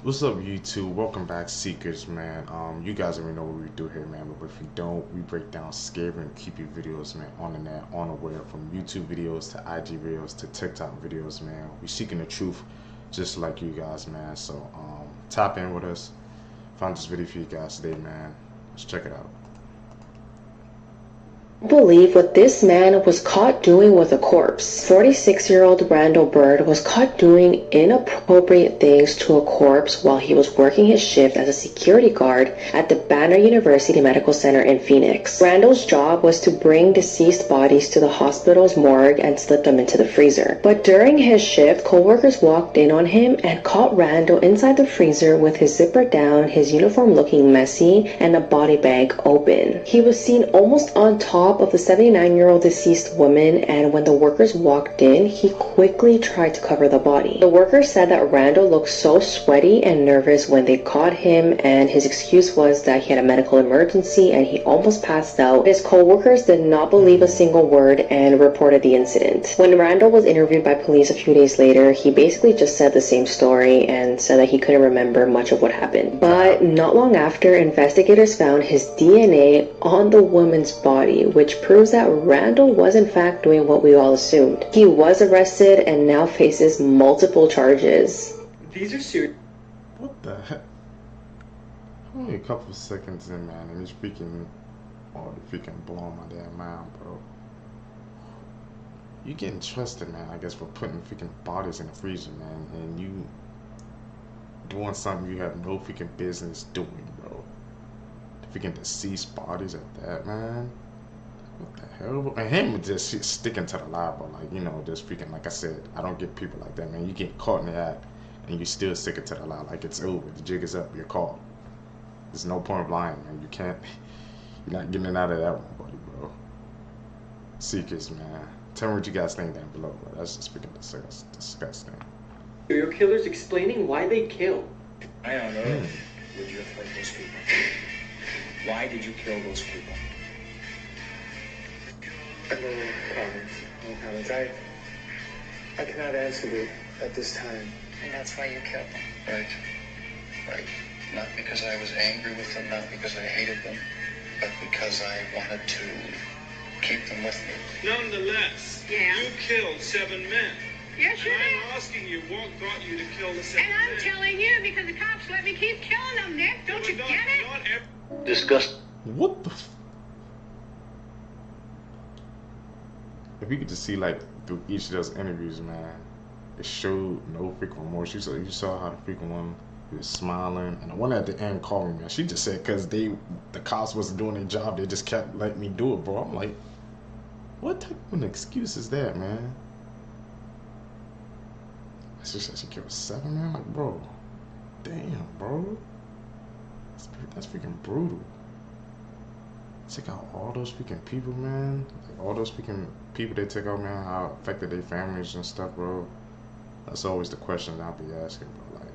What's up, YouTube? Welcome back, Seekers, man. You guys already know what we do here, man. But if you don't, we break down scary and creepy videos, man, on the net, on the web, from YouTube videos to IG videos to TikTok videos, man. We seeking the truth, just like you guys, man. So, tap in with us. Found this video for you guys today, man. Let's check it out. Believe what this man was caught doing with a corpse. 46-year-old Randall Bird was caught doing inappropriate things to a corpse while he was working his shift as a security guard at the Banner University Medical Center in Phoenix. Randall's job was to bring deceased bodies to the hospital's morgue and slip them into the freezer. But during his shift, coworkers walked in on him and caught Randall inside the freezer with his zipper down, his uniform looking messy, and a body bag open. He was seen almost on top of the 79-year-old deceased woman, and when the workers walked in, he quickly tried to cover the body. The workers said that Randall looked so sweaty and nervous when they caught him, and his excuse was that he had a medical emergency and he almost passed out. His co-workers did not believe a single word and reported the incident. When Randall was interviewed by police a few days later, he basically just said the same story and said that he couldn't remember much of what happened. But not long after, investigators found his DNA on the woman's body, which proves that Randall was in fact doing what we all assumed. He was arrested and now faces multiple charges. These are serious. What the heck? Only a couple seconds in, man, and he's freaking, oh, the freaking blowing my damn mind, bro. You getting trusted, man, I guess, for putting freaking bodies in the freezer, man, and you doing something you have no freaking business doing, bro. Freaking deceased bodies at that, man. What the hell, bro? And him just sticking to the lie, bro. Like, you know, just freaking, like I said, I don't get people like that, man. You get caught in the act and you still sticking to the lie. Like, it's over. The jig is up. You're caught. There's no point of lying, man. You can't, you're not getting out of that one, buddy, bro. Seekers, man. Tell me what you guys think down below, bro. That's just freaking disgusting. Serial killers explaining why they kill. I don't know. Would you have hurt those people? Why did you kill those people? No comments. No comments. I cannot answer it at this time. And that's why you killed them. Right. Right. Not because I was angry with them, not because I hated them, but because I wanted to keep them with me. Nonetheless, Yeah. you killed 7 men. Yes, you And did. I'm asking you, what got you to kill the 7 And men? I'm telling you because the cops let me keep killing them, Nick. Don't you But get it? not every Disgust. What the if you could just see, like, through each of those interviews, man, it showed no freaking remorse. You saw how the freaking one was smiling, and the one at the end called me, man. She just said because the cops wasn't doing their job, they just kept letting me do it, bro. I'm like, what type of an excuse is that, man? She said she killed 7, man. Like, bro, damn, bro, that's freaking brutal. Check out all those freaking people, man. Like, all those freaking people they take out, man. How it affected their families and stuff, bro. That's always the question I'll be asking, bro. Like,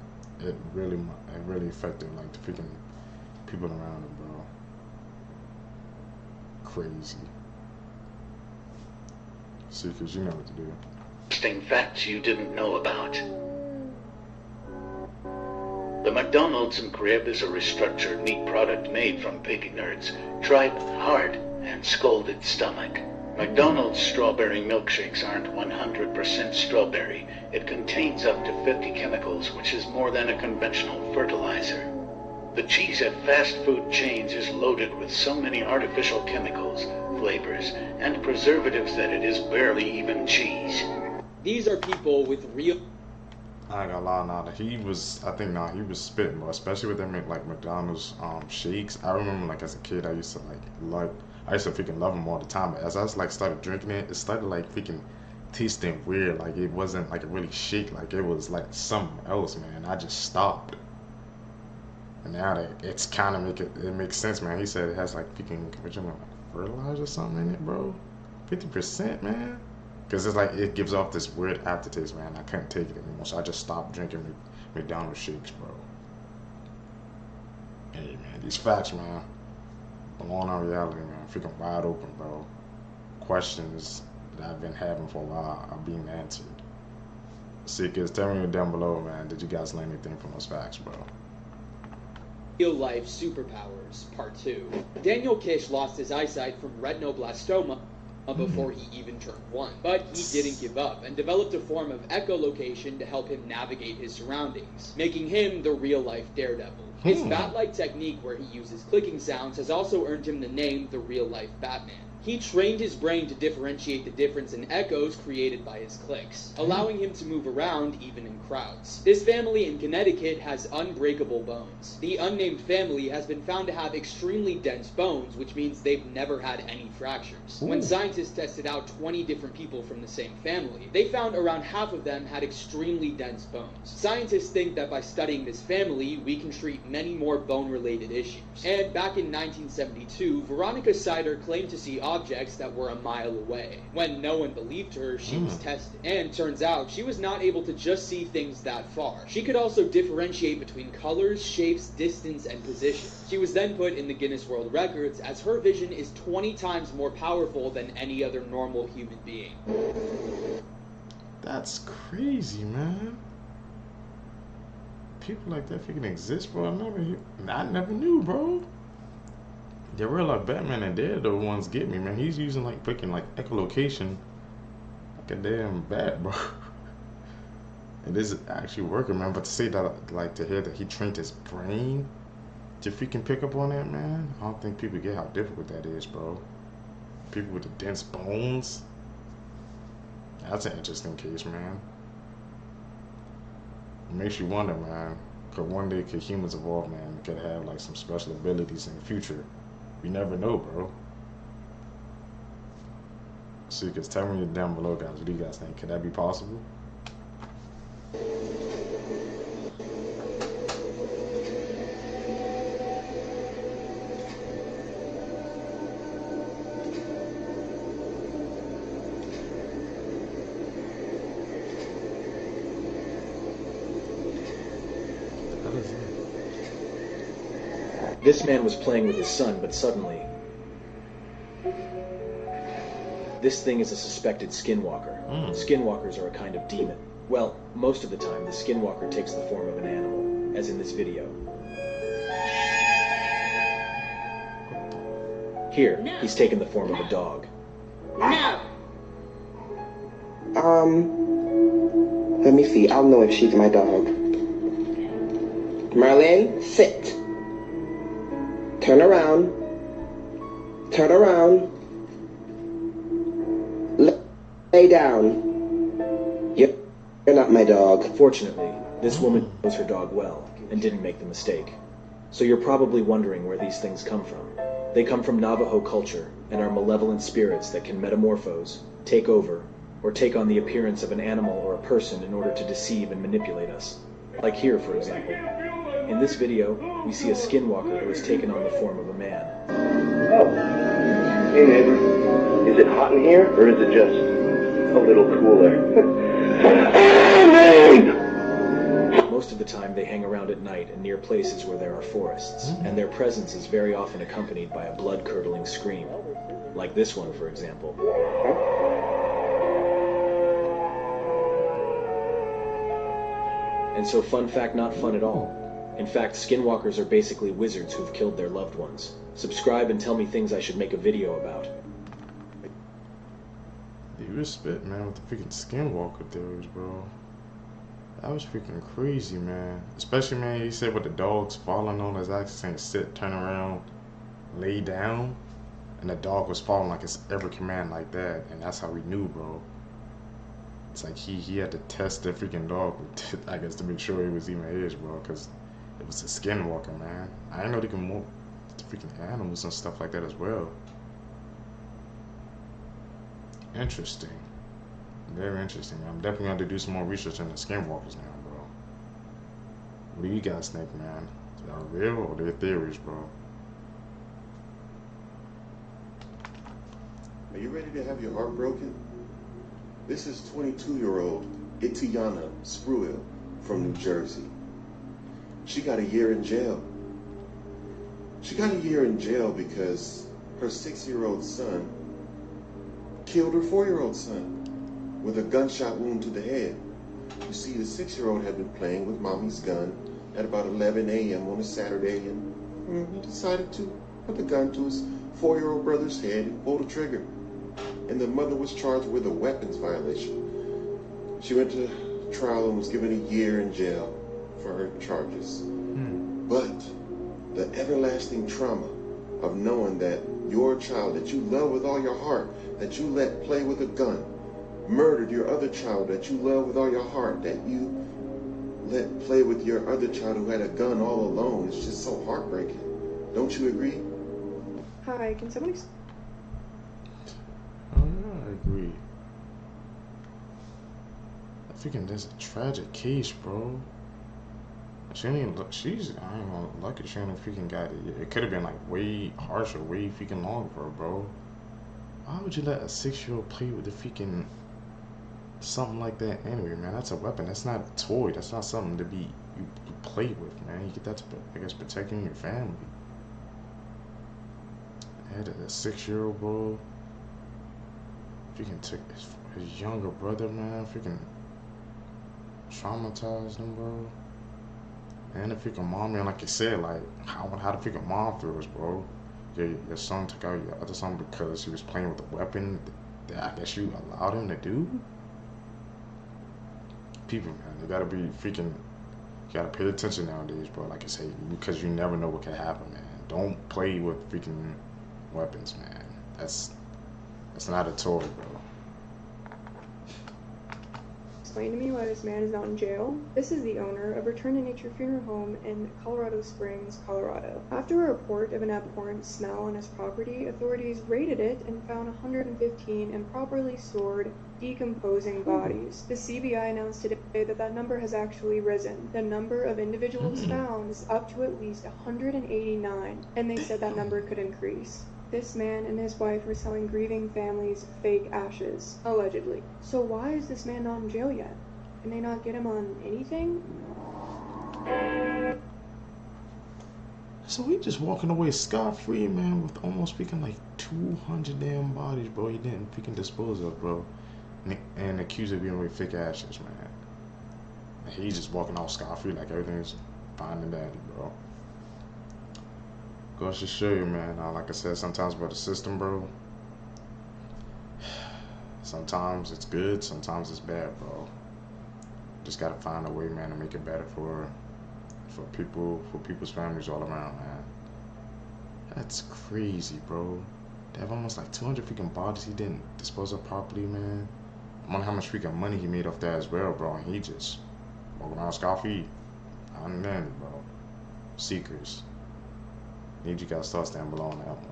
it really affected, like, the freaking people around them, bro. Crazy. See, cause you know what to do. Interesting facts you didn't know about. The McDonald's McRib is a restructured meat product made from pig innards, tried hard and scalded stomach. McDonald's strawberry milkshakes aren't 100% strawberry. It contains up to 50 chemicals, which is more than a conventional fertilizer. The cheese at fast food chains is loaded with so many artificial chemicals, flavors, and preservatives that it is barely even cheese. These are people with real. I ain't gonna lie, nah, he was, I think, nah, he was spitting, bro, especially with them, like, McDonald's, shakes. I remember, like, as a kid, I used to, I used to freaking love them all the time, but as I, like, started drinking it, it started, like, freaking tasting weird, like, it wasn't, like, a really shake, like, it was, like, something else, man. I just stopped, and now that it's kind of it makes sense, man. He said it has, like, freaking, what you know, like, fertilizer or something in it, bro, 50%, man. Because it's like, it gives off this weird aftertaste, man. I couldn't take it anymore, so I just stopped drinking McDonald's shakes, bro. Hey, man, these facts, man, blowing our reality, man. Freaking wide open, bro. Questions that I've been having for a while are being answered. Seekers, tell me down below, man. Did you guys learn anything from those facts, bro? Real-life superpowers, Part 2. Daniel Kish lost his eyesight from retinoblastoma before he even turned 1. But he didn't give up and developed a form of echolocation to help him navigate his surroundings, making him the real-life Daredevil. His bat-like technique where he uses clicking sounds has also earned him the name the real-life Batman. He trained his brain to differentiate the difference in echoes created by his clicks, allowing him to move around even in crowds. This family in Connecticut has unbreakable bones. The unnamed family has been found to have extremely dense bones, which means they've never had any fractures. When scientists tested out 20 different people from the same family, they found around half of them had extremely dense bones. Scientists think that by studying this family, we can treat many more bone-related issues. And back in 1972, Veronica Sider claimed to see objects that were a mile away. When no one believed her, she was tested. And turns out, she was not able to just see things that far. She could also differentiate between colors, shapes, distance, and position. She was then put in the Guinness World Records as her vision is 20 times more powerful than any other normal human being. That's crazy, man. People like that freaking exist, bro. I never knew, bro. The real life Batman and Daredevil ones get me, man. He's using like freaking like echolocation like a damn bat, bro. And this is actually working, man. But to say that, like, to hear that he trained his brain to freaking pick up on that, man, I don't think people get how difficult that is, bro. People with the dense bones. That's an interesting case, man. It makes you wonder, man. Could one day could humans evolve, man? Could have like some special abilities in the future. You never know, bro. So you can tell me down below, guys. What do you guys think? Could that be possible? This man was playing with his son, but suddenly... This thing is a suspected skinwalker. Skinwalkers are a kind of demon. Well, most of the time, the skinwalker takes the form of an animal, as in this video. Here, he's taken the form of a dog. No. Let me see. I'll know if she's my dog. Merlin, sit. Turn around. Turn around. Lay down. You're not my dog. Fortunately, this woman knows her dog well and didn't make the mistake. So you're probably wondering where these things come from. They come from Navajo culture and are malevolent spirits that can metamorphose, take over, or take on the appearance of an animal or a person in order to deceive and manipulate us. Like here, for example. In this video, we see a skinwalker who has taken on the form of a man. Oh. Hey, neighbor. Is it hot in here, or is it just a little cooler? Most of the time, they hang around at night and near places where there are forests, and their presence is very often accompanied by a blood-curdling scream. Like this one, for example. And so, fun fact, not fun at all. In fact, skinwalkers are basically wizards who've killed their loved ones. Subscribe and tell me things I should make a video about. You was spit, man, with the freaking skinwalker theories, bro. That was freaking crazy, man. Especially, man, he said with the dogs falling on his axe, saying sit, turn around, lay down. And the dog was following like his every command like that. And that's how we knew, bro. It's like he had to test the freaking dog, I guess, to make sure it was even his, bro. Because it was a skinwalker, man. I didn't know they can move the freaking animals and stuff like that as well. Interesting. Very interesting. I'm definitely going to do some more research on the skinwalkers now, bro. What do you guys think, man? Are they real or are they theories, bro? Are you ready to have your heart broken? This is 22-year-old Itiana Spruill from New Jersey. She got a year in jail. She got a year in jail because her 6-year-old son killed her 4-year-old son with a gunshot wound to the head. You see, the 6-year-old had been playing with mommy's gun at about 11 a.m. on a Saturday, and he decided to put the gun to his 4-year-old brother's head and pull the trigger. And the mother was charged with a weapons violation. She went to trial and was given a year in jail for her charges. But the everlasting trauma of knowing that your child that you love with all your heart, that you let play with a gun, murdered your other child that you love with all your heart, that you let play with your other child who had a gun all alone, it's just so heartbreaking. Don't you agree? Hi, can someone Oh yeah, I agree. I think that's a tragic case, bro. She ain't even look. She's I ain't gonna lucky she ain't freaking got it. It could have been like way harsher, way freaking longer for her, bro. Why would you let a 6-year-old play with the freaking something like that anyway, man? That's a weapon. That's not a toy. That's not something to be you play with, man. You get that to, I guess, protecting your family. And a 6-year-old, bro. Freaking took his younger brother, man. Freaking traumatized him, bro. And the freaking mom, man, like you said, like how the freaking mom feels, bro. Your son took out your other son because he was playing with a weapon that I guess you allowed him to do. People, man, they gotta be freaking. You gotta pay attention nowadays, bro. Like I say, because you never know what can happen, man. Don't play with freaking weapons, man. That's not a toy, bro. explain to me why this man is not in jail? This is the owner of Return to Nature Funeral Home in Colorado Springs, Colorado. After a report of an abhorrent smell on his property, authorities raided it and found 115 improperly stored, decomposing bodies. The CBI announced today that that number has actually risen. The number of individuals found is up to at least 189, and they said that number could increase. This man and his wife were selling grieving families fake ashes, allegedly. So why is this man not in jail yet? Can they not get him on anything? So he just walking away scot-free, man, with almost freaking like 200 damn bodies, bro. He didn't freaking dispose of, bro. And accused of being with fake ashes, man. And he's just walking out scot-free like everything's fine and dandy, bro. Goes to show you, man. Like I said, sometimes about the system, bro. Sometimes it's good, sometimes it's bad, bro. Just gotta find a way, man, to make it better for people's families all around, man. That's crazy, bro. They have almost like 200 freaking bodies he didn't dispose of properly, man. I wonder how much freaking money he made off that as well, bro. And he just walking around scot-free. And then, bro. Seekers. Need you guys thoughts down below on that one.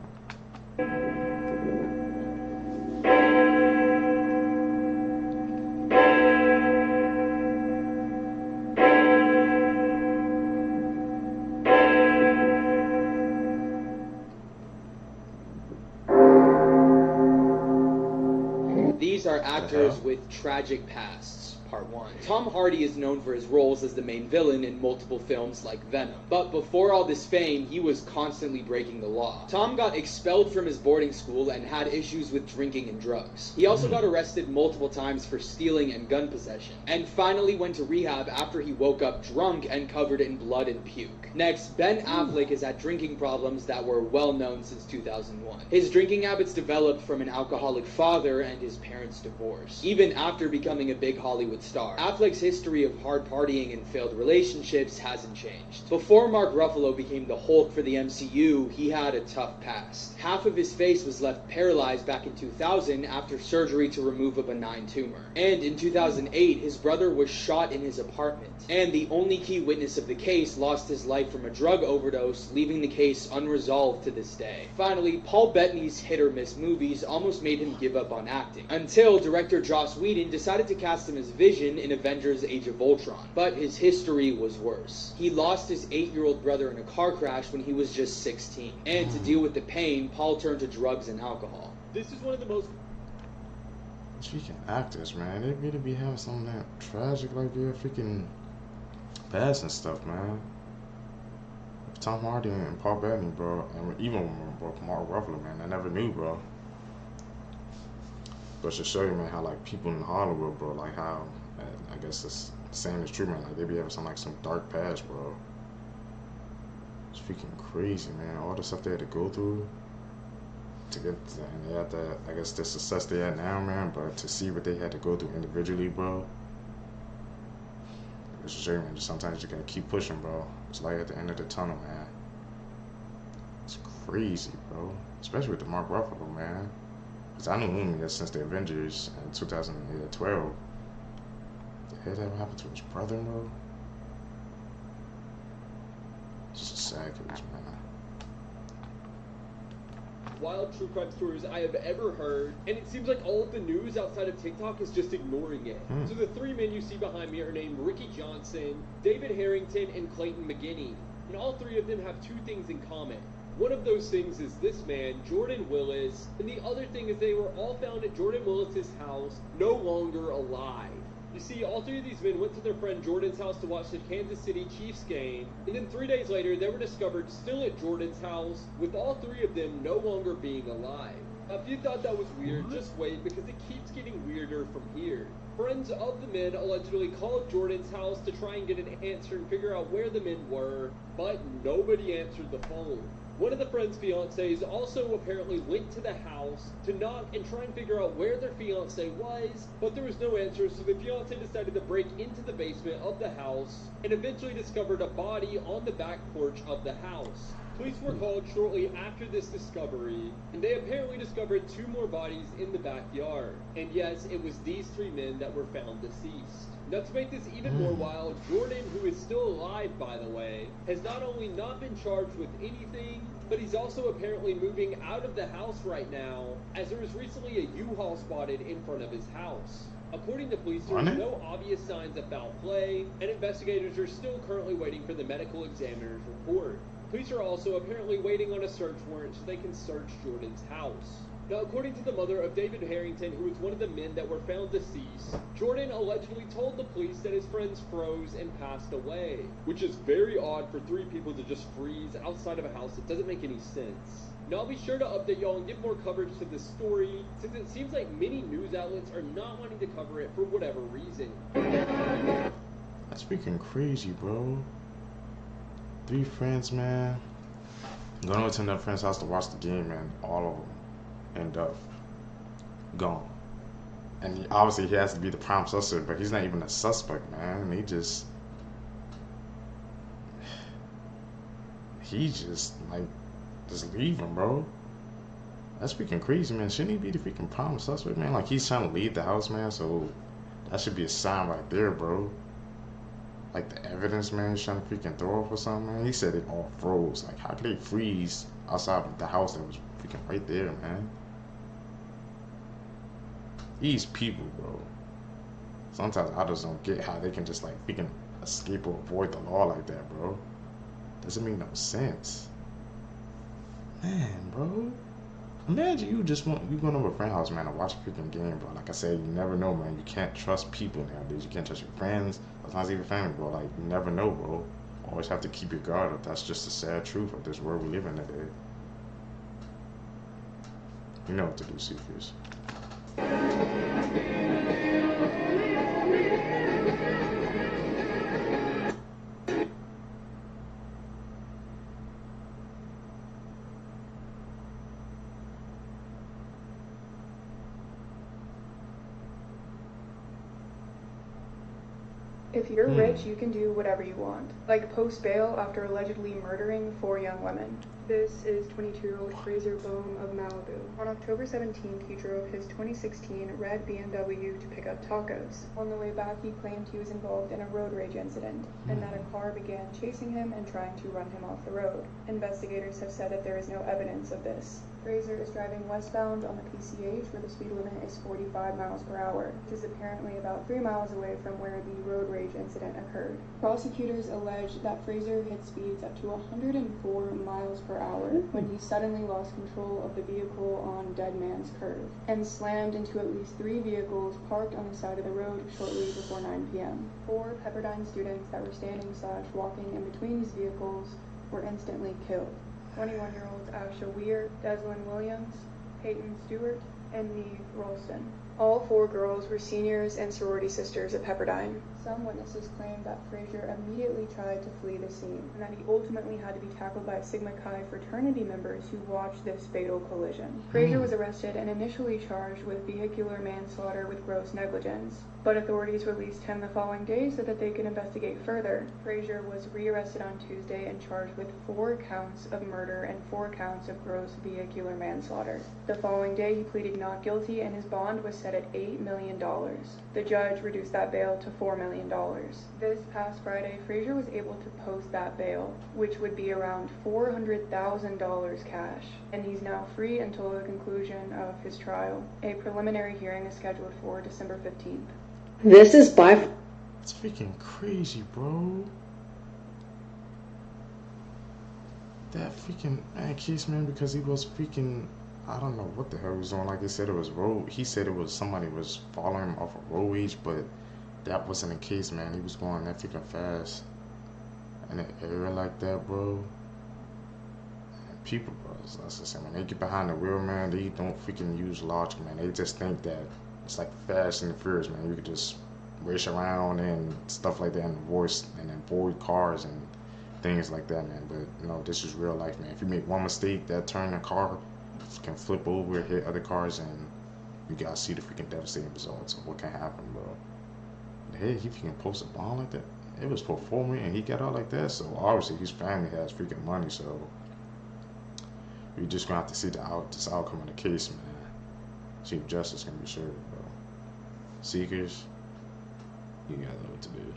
These are actors with tragic pasts. Part 1. Tom Hardy is known for his roles as the main villain in multiple films like Venom. But before all this fame, he was constantly breaking the law. Tom got expelled from his boarding school and had issues with drinking and drugs. He also got arrested multiple times for stealing and gun possession, and finally went to rehab after he woke up drunk and covered in blood and puke. Next, Ben Affleck has had drinking problems that were well known since 2001. His drinking habits developed from an alcoholic father and his parents' divorce. Even after becoming a big Hollywood star, Affleck's history of hard partying and failed relationships hasn't changed. Before Mark Ruffalo became the Hulk for the MCU, he had a tough past. Half of his face was left paralyzed back in 2000 after surgery to remove a benign tumor. And in 2008, his brother was shot in his apartment. And the only key witness of the case lost his life from a drug overdose, leaving the case unresolved to this day. Finally, Paul Bettany's hit-or-miss movies almost made him give up on acting, until director Joss Whedon decided to cast him as Vision in Avengers Age of Ultron. But his history was worse. He lost his 8-year-old brother in a car crash when he was just 16. And to deal with the pain, Paul turned to drugs and alcohol. This is one of the most... Freaking actors, man. They really be having something that tragic like their freaking past and stuff, man. Tom Hardy and Paul Bettany, bro. And even Mark Ruffalo, man. I never knew, bro. But to show you, man, how like people in Hollywood, bro, like how And I guess it's the same as true, man. Like they be having some dark past, bro. It's freaking crazy, man. All the stuff they had to go through to get to, and they had to, I guess, the success they had now, man. But to see what they had to go through individually, bro. It's a shame, man. Just sometimes you gotta keep pushing, bro. It's light at the end of the tunnel, man. It's crazy, bro. Especially with the Mark Ruffalo, man. Because I knew him since the Avengers in 2012. The hell that happened to his brother, bro? It's just a sad case, man. Wild true crime stories I have ever heard, and it seems like all of the news outside of TikTok is just ignoring it. So the three men you see behind me are named Ricky Johnson, David Harrington, and Clayton McGinney. And all three of them have two things in common. One of those things is this man, Jordan Willis, and the other thing is they were all found at Jordan Willis's house, no longer alive. You see, all three of these men went to their friend Jordan's house to watch the Kansas City Chiefs game, and then 3 days later, they were discovered still at Jordan's house, with all three of them no longer being alive. Now, if you thought that was weird, just wait, because it keeps getting weirder from here. Friends of the men allegedly called Jordan's house to try and get an answer and figure out where the men were, but nobody answered the phone. One of the friend's fiancés also apparently went to the house to knock and try and figure out where their fiancé was, but there was no answer, so the fiancé decided to break into the basement of the house and eventually discovered a body on the back porch of the house. Police were called shortly after this discovery, and they apparently discovered 2 more bodies in the backyard. And yes, it was these 3 men that were found deceased. Now, to make this even more wild, Jordan, who is still alive, by the way, has not only not been charged with anything, but he's also apparently moving out of the house right now, as there was recently a U-Haul spotted in front of his house. According to police, there are no obvious signs of foul play, and investigators are still currently waiting for the medical examiner's report. Police are also apparently waiting on a search warrant so they can search Jordan's house. Now, according to the mother of David Harrington, who was one of the men that were found deceased, Jordan allegedly told the police that his friends froze and passed away, which is very odd for 3 people to just freeze outside of a house. It doesn't make any sense. Now, I'll be sure to update y'all and give more coverage to this story, since it seems like many news outlets are not wanting to cover it for whatever reason. That's freaking crazy, bro. 3 friends, man. Going over to another friend's house to watch the game, man. All of them end up gone. And obviously he has to be the prime suspect, but he's not even a suspect, man. He just leave him, bro. That's freaking crazy, man. Shouldn't he be the freaking prime suspect, man? Like, he's trying to leave the house, man, so that should be a sign right there, bro. Like, the evidence, man, he's trying to freaking throw off or something, man. He said it all froze. Like, how could they freeze outside of the house that was freaking right there, man? These people, bro. Sometimes I just don't get how they can just, like, freaking escape or avoid the law like that, bro. Doesn't make no sense. Man, bro. Imagine you going over a friend's house, man, to watch a freaking game, bro. Like I said, you never know, man. You can't trust people nowadays. You can't trust your friends, sometimes even family, bro. Like, you never know, bro. Always have to keep your guard up. That's just the sad truth of this world we live in today. You know what to do, Seekers. If you're rich, you can do whatever you want, like post bail after allegedly murdering 4 young women. This is 22-year-old Fraser Bohm of Malibu. On October 17th, he drove his 2016 red BMW to pick up tacos. On the way back, he claimed he was involved in a road rage incident, and that a car began chasing him and trying to run him off the road. Investigators have said that there is no evidence of this. Fraser is driving westbound on the PCH where the speed limit is 45 miles per hour, which is apparently about 3 miles away from where the road rage incident occurred. Prosecutors allege that Fraser hit speeds up to 104 miles per hour when he suddenly lost control of the vehicle on Dead Man's Curve and slammed into at least 3 vehicles parked on the side of the road shortly before 9 p.m. 4 Pepperdine students that were standing/walking in between these vehicles were instantly killed. 21-year-olds Asha Weir, Deslyn Williams, Peyton Stewart, and Neve Ralston. All 4 girls were seniors and sorority sisters at Pepperdine. Some witnesses claimed that Frazier immediately tried to flee the scene, and that he ultimately had to be tackled by Sigma Chi fraternity members who watched this fatal collision. Frazier was arrested and initially charged with vehicular manslaughter with gross negligence, but authorities released him the following day so that they could investigate further. Frazier was rearrested on Tuesday and charged with 4 counts of murder and 4 counts of gross vehicular manslaughter. The following day, he pleaded not guilty and his bond was set at $8 million. The judge reduced that bail to $4 million. This past Friday, Frazier was able to post that bail, which would be around $400,000 cash, and he's now free until the conclusion of his trial. A preliminary hearing is scheduled for December 15th. This is by... It's freaking crazy, bro. That freaking case, man, because he was freaking... I don't know what the hell he was doing. Like he said, it was road. He said it was somebody was following him off a road rage, but that wasn't the case, man. He was going that freaking fast in an area like that, bro. And people, bro, that's the same. When they get behind the wheel, man, they don't freaking use logic, man. They just think that it's like Fast and the Furious, man. You could just race around and stuff like that and avoid cars and things like that, man. But no, this is real life, man. If you make one mistake, that turn a car can flip over, hit other cars, and you guys see the freaking devastating results of what can happen, bro. Hey, he freaking post a bond like that. It was for $4 million and he got out like that. So obviously his family has freaking money. So we just gonna have to see this outcome of the case, man. See if justice can be served, bro. Seekers, you gotta know what to do.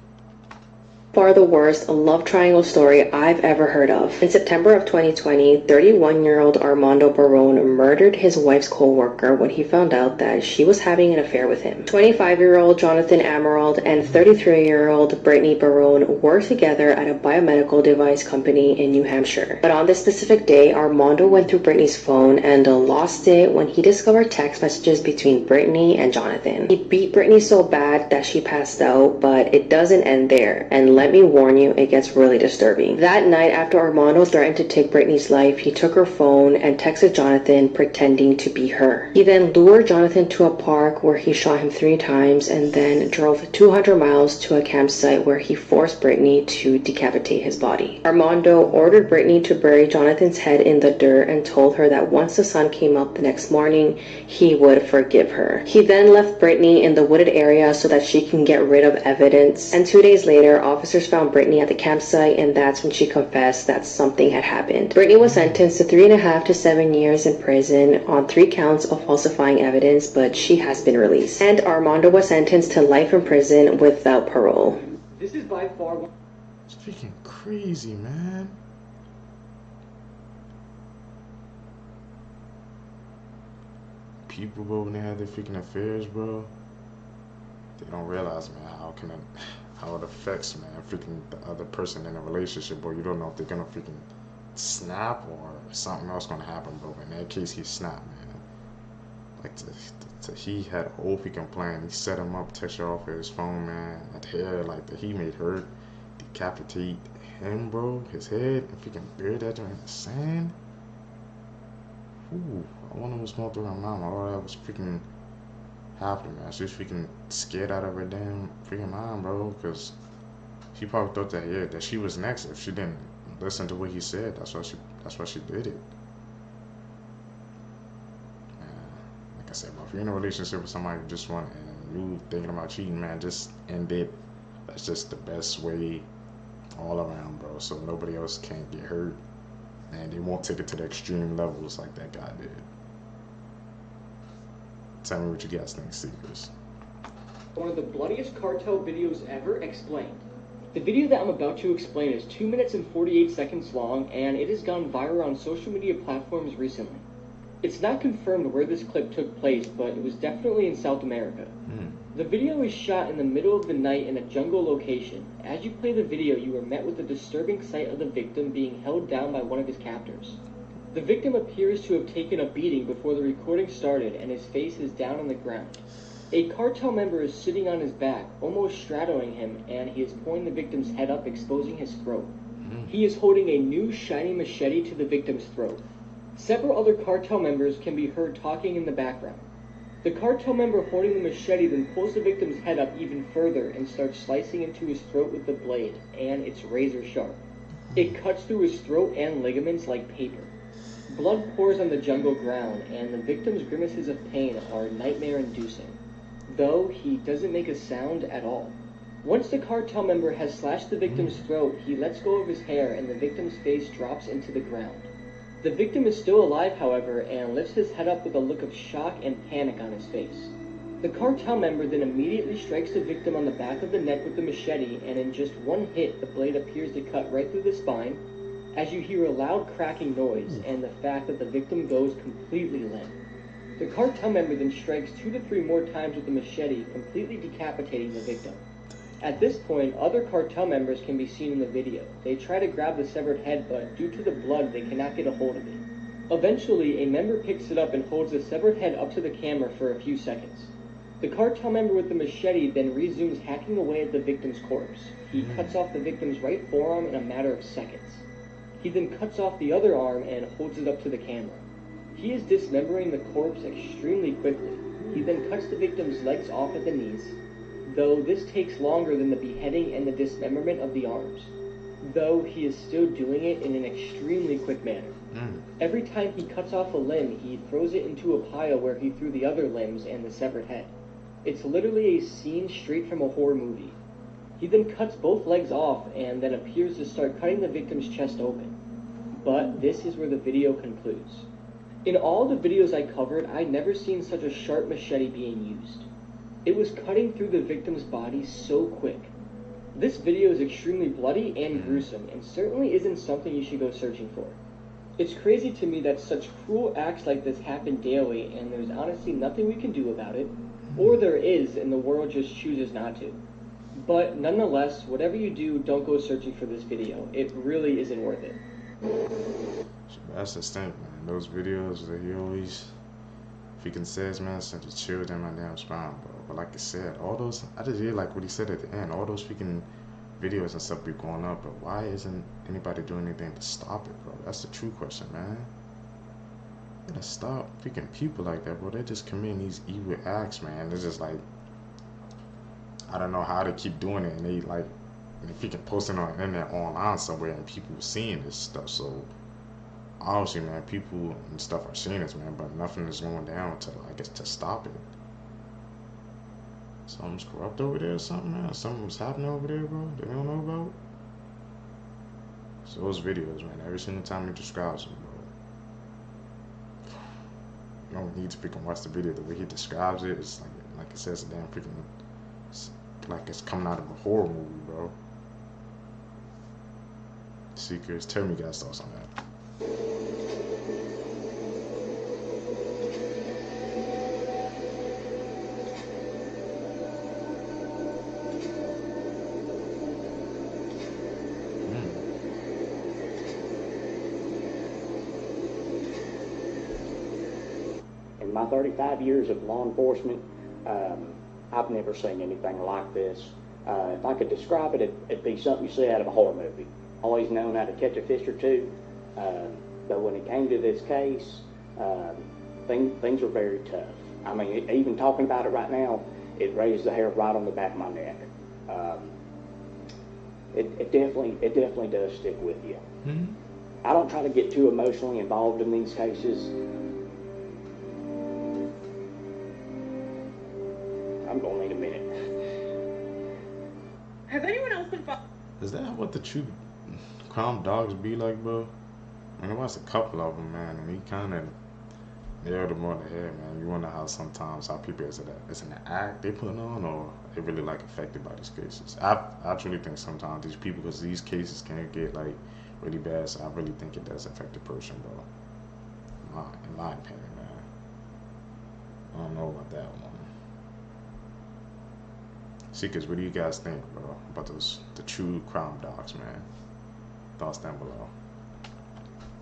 Far the worst love triangle story I've ever heard of. In September of 2020, 31-year-old Armando Barone murdered his wife's co-worker when he found out that she was having an affair with him. 25-year-old Jonathan Emerald and 33-year-old Brittany Barone were together at a biomedical device company in New Hampshire. But on this specific day, Armando went through Brittany's phone and lost it when he discovered text messages between Brittany and Jonathan. He beat Brittany so bad that she passed out, but it doesn't end there. And let me warn you, it gets really disturbing. That night, after Armando threatened to take Brittany's life, he took her phone and texted Jonathan pretending to be her. He then lured Jonathan to a park where he shot him 3 times and then drove 200 miles to a campsite where he forced Brittany to decapitate his body. Armando ordered Brittany to bury Jonathan's head in the dirt and told her that once the sun came up the next morning, he would forgive her. He then left Brittany in the wooded area so that she can get rid of evidence, and 2 days later, officers found Brittany at the campsite, and that's when she confessed that something had happened. Brittany was sentenced to 3.5 to 7 years in prison on 3 counts of falsifying evidence, but she has been released. And Armando was sentenced to life in prison without parole. This is by far... It's freaking crazy, man. People, bro, when they have their freaking affairs, bro, they don't realize, man, how it affects, man, freaking the other person in a relationship, bro. You don't know if they're gonna freaking snap or something else gonna happen, bro. In that case, he snapped, man. Like, he had a whole freaking plan. He set him up, text her off of his phone, man. At the head, like, he made her decapitate him, bro. His head, and freaking buried that in the sand. Ooh, I wonder what's going through her mind. All that was freaking happening, man. She was freaking scared out of her damn freaking mind, bro, because she probably thought that, yeah, that she was next if she didn't listen to what he said. That's why she did it. Like I said, bro, if you're in a relationship with somebody you just want and you thinking about cheating, man, just end it. That's just the best way all around, bro, so nobody else can't get hurt and they won't take it to the extreme levels like that guy did. Tell me what you guys think, Seekers. One of the bloodiest cartel videos ever explained. The video that I'm about to explain is 2 minutes and 48 seconds long, and it has gone viral on social media platforms recently. It's not confirmed where this clip took place, but it was definitely in South America. The video is shot in the middle of the night in a jungle location. As you play the video, you are met with the disturbing sight of the victim being held down by one of his captors. The victim appears to have taken a beating before the recording started, and his face is down on the ground. A cartel member is sitting on his back, almost straddling him, and he is pulling the victim's head up, exposing his throat. He is holding a new shiny machete to the victim's throat. Several other cartel members can be heard talking in the background. The cartel member holding the machete then pulls the victim's head up even further and starts slicing into his throat with the blade, and it's razor sharp. It cuts through his throat and ligaments like paper. Blood pours on the jungle ground, and the victim's grimaces of pain are nightmare-inducing, though he doesn't make a sound at all. Once the cartel member has slashed the victim's throat, he lets go of his hair and the victim's face drops into the ground. The victim is still alive, however, and lifts his head up with a look of shock and panic on his face. The cartel member then immediately strikes the victim on the back of the neck with the machete, and in just one hit, the blade appears to cut right through the spine, as you hear a loud cracking noise and the fact that the victim goes completely limp. The cartel member then strikes 2 to 3 more times with the machete, completely decapitating the victim. At this point, other cartel members can be seen in the video. They try to grab the severed head, but due to the blood, they cannot get a hold of it. Eventually, a member picks it up and holds the severed head up to the camera for a few seconds. The cartel member with the machete then resumes hacking away at the victim's corpse. He cuts off the victim's right forearm in a matter of seconds. He then cuts off the other arm and holds it up to the camera. He is dismembering the corpse extremely quickly. He then cuts the victim's legs off at the knees, though this takes longer than the beheading and the dismemberment of the arms, though he is still doing it in an extremely quick manner. Every time he cuts off a limb, he throws it into a pile where he threw the other limbs and the severed head. It's literally a scene straight from a horror movie. He then cuts both legs off and then appears to start cutting the victim's chest open. But this is where the video concludes. In all the videos I covered, I'd never seen such a sharp machete being used. It was cutting through the victim's body so quick. This video is extremely bloody and gruesome, and certainly isn't something you should go searching for. It's crazy to me that such cruel acts like this happen daily, and there's honestly nothing we can do about it, or there is, and the world just chooses not to. But nonetheless, whatever you do, don't go searching for this video. It really isn't worth it. That's the thing, man. Those videos that he always freaking says, man, sent to chill down my damn spine, bro. But like I said, all those, I just hear like what he said at the end, all those freaking videos and stuff be going up, but why isn't anybody doing anything to stop it, bro? That's the true question, man. You gotta stop freaking people like that, bro. They're just committing these evil acts, man. It's just like, I don't know how they keep doing it, and they like, they freaking posting on the internet online somewhere, and people seeing this stuff, so obviously, man, people and stuff are seeing this, man, but nothing is going down to, I guess, to stop it. Something's corrupt over there or something, man. Something's happening over there, bro, that we don't know about. So those videos, man, every single time he describes them, bro, you don't need to freaking watch the video. The way he describes it, it's like it says, a damn freaking, like it's coming out of a horror movie, bro. Seekers, tell me you guys thoughts on that. In my 35 years of law enforcement, I've never seen anything like this. If I could describe it, it'd be something you see out of a horror movie. Always known how to catch a fish or two, but when it came to this case, things were very tough. I mean, even talking about it right now, it raised the hair right on the back of my neck. It definitely does stick with you. I don't try to get too emotionally involved in these cases. I'm gonna need a minute. Has anyone else been Is that what the true crime dogs be like, bro? I mean, I watched a couple of them, man, and he kind of nailed them on the head, man. You wonder how sometimes how people is an act they putting on, or they really like affected by these cases. I truly think sometimes these people, because these cases can get like really bad, so I really think it does affect the person, bro. In my opinion, man. I don't know about that one. Seekers, what do you guys think, bro, about the true crime docs, man? Thoughts down below.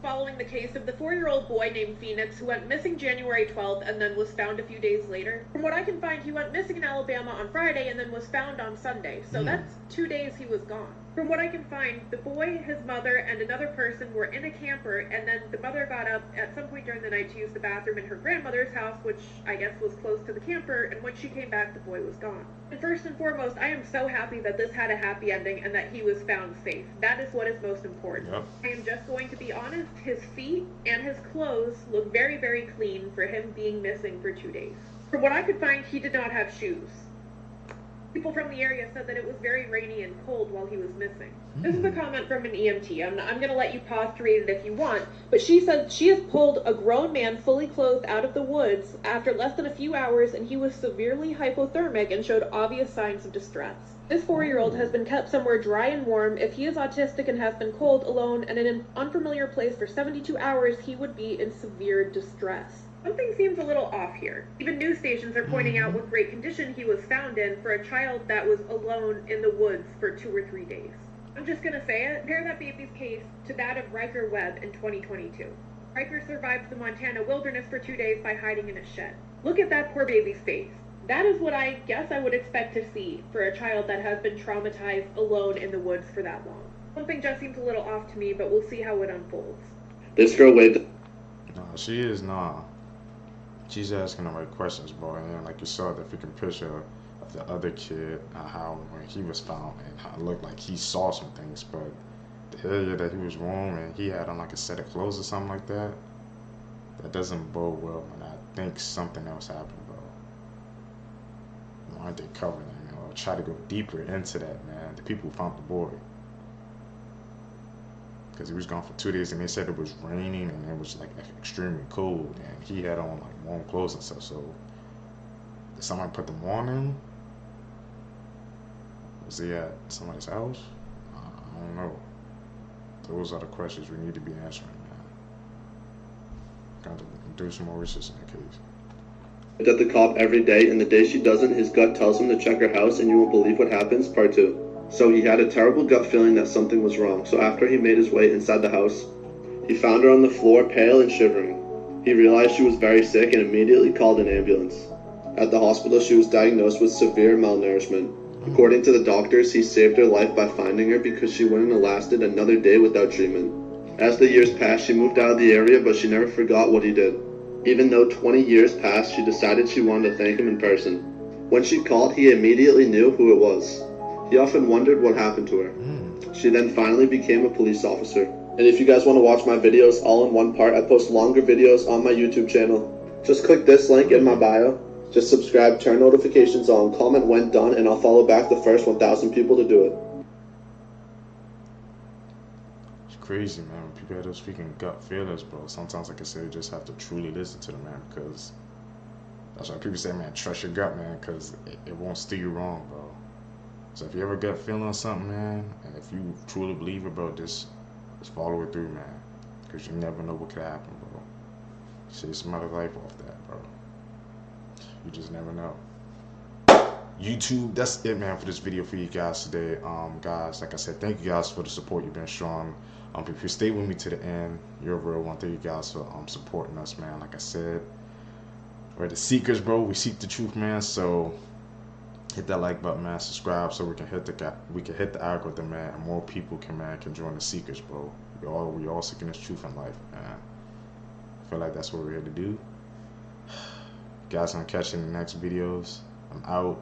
following the case of the 4-year-old boy named Phoenix who went missing January 12th and then was found a few days later? From what I can find, he went missing in Alabama on Friday and then was found on Sunday, so that's 2 days he was gone. From what I can find, the boy, his mother, and another person were in a camper, and then the mother got up at some point during the night to use the bathroom in her grandmother's house, which I guess was close to the camper, and when she came back, the boy was gone. And first and foremost, I am so happy that this had a happy ending and that he was found safe. That is what is most important. Yep. I am just going to be honest, his feet and his clothes look very, very clean for him being missing for 2 days. From what I could find, he did not have shoes. People from the area said that it was very rainy and cold while he was missing. This is a comment from an EMT. I'm going to let you pause to read it if you want, but she said she has pulled a grown man fully clothed out of the woods after less than a few hours, and he was severely hypothermic and showed obvious signs of distress. This 4-year-old has been kept somewhere dry and warm. If he is autistic and has been cold, alone, and in an unfamiliar place for 72 hours, he would be in severe distress. Something seems a little off here. Even news stations are pointing out what great condition he was found in for a child that was alone in the woods for 2 or 3 days. I'm just gonna say it. Compare that baby's case to that of Riker Webb in 2022. Riker survived the Montana wilderness for 2 days by hiding in a shed. Look at that poor baby's face. That is what I guess I would expect to see for a child that has been traumatized alone in the woods for that long. Something just seems a little off to me, but we'll see how it unfolds. This girl waved. No, she is not. She's asking the right questions, bro. And then, like you saw the freaking picture of the other kid, how when he was found, and how it looked like he saw some things, but the area that he was roaming, and he had on like a set of clothes or something like that. That doesn't bode well, and I think something else happened, bro. Why aren't they covering it, man? Or try to go deeper into that, man. The people who found the boy. Because he was gone for 2 days, and they said it was raining and it was like extremely cold, and he had on like warm clothes and stuff. So did someone put them on him? Was he at somebody's house? I don't know. Those are the questions we need to be answering, man. Got to do some more research in the case. At the cop every day, and the day she doesn't, his gut tells him to check her house, and you won't believe what happens. Part 2. So he had a terrible gut feeling that something was wrong. So after he made his way inside the house, he found her on the floor, pale and shivering. He realized she was very sick and immediately called an ambulance. At the hospital, she was diagnosed with severe malnourishment. According to the doctors, he saved her life by finding her because she wouldn't have lasted another day without treatment. As the years passed, she moved out of the area, but she never forgot what he did. Even though 20 years passed, she decided she wanted to thank him in person. When she called, he immediately knew who it was. He often wondered what happened to her. She then finally became a police officer. And if you guys want to watch my videos all in one part, I post longer videos on my YouTube channel. Just click this link in my bio. Just subscribe, turn notifications on, comment when done, and I'll follow back the first 1,000 people to do it. It's crazy, man. When people have those freaking gut feelings, bro. Sometimes, like I said, you just have to truly listen to them, man, because that's why people say, man, trust your gut, man, because it won't steer you wrong, bro. So if you ever gut feeling on something, man, and if you truly believe it, bro, just follow it through, man, because you never know what could happen, bro. Save somebody's life off that, bro. You just never know. YouTube, that's it, man, for this video for you guys today. Guys, like I said, thank you guys for the support. You've been strong. If you stay with me to the end, you're a real one. Thank you guys for supporting us, man. Like I said, we're the seekers, bro. We seek the truth, man. So hit that like button, man. Subscribe so we can hit the algorithm, man, and more people can join the seekers, bro. We all seeking this truth in life, man. I feel like that's what we're here to do. Guys, I'm catching the next videos. I'm out.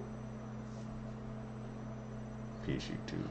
Peace, YouTube.